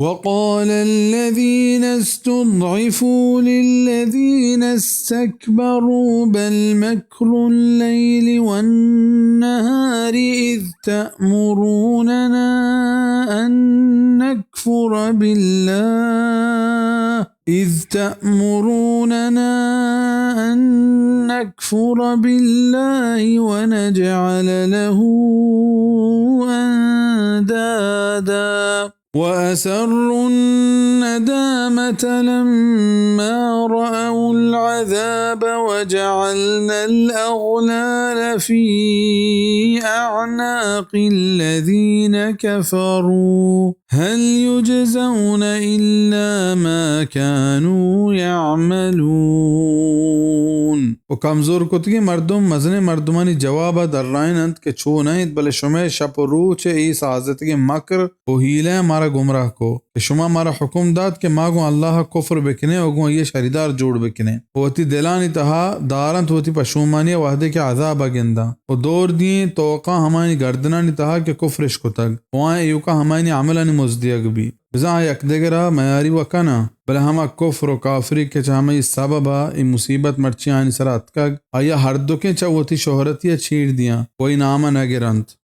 وقال الذين استضعفوا للذين استكبروا بل مكر الليل والنهار إذ تأمروننا أن نكفر بالله ونجعل له أندادا وأسروا الندامة لما رأوا العذاب وجعلنا الأغلال في أعناق الذين كفروا هل يجزون إلا ما كانوا يعملون. و کمزور کتگی مردم مزن مردمانی جواب در راینند که چونید بل شما شب و روز ای سازت کے مکر و حیلہ مارا گمراہ کو کہ شما مارا حکم داد کہ ماگو اللہ کفر بکنے وگو یہ شریدار جوڑ بکنے وتی دلانی تہا دارنت وتی پشومانی وحدے کے عذاب گندا و دور دی توقع ہمانی گردنانی تہا کہ کفرش کو تگ وہاں یوکا ہمانی عملانی مزدیگ بھی بزا یک دگرہ میاری وکنا بل ہما کفر و کافری کے چاہمی سببا ای مصیبت مرچی آنی سرات کگ آیا ہر دکیں چاوتی شہرتی چھیڑ دیاں کوئی نامہ نگرانت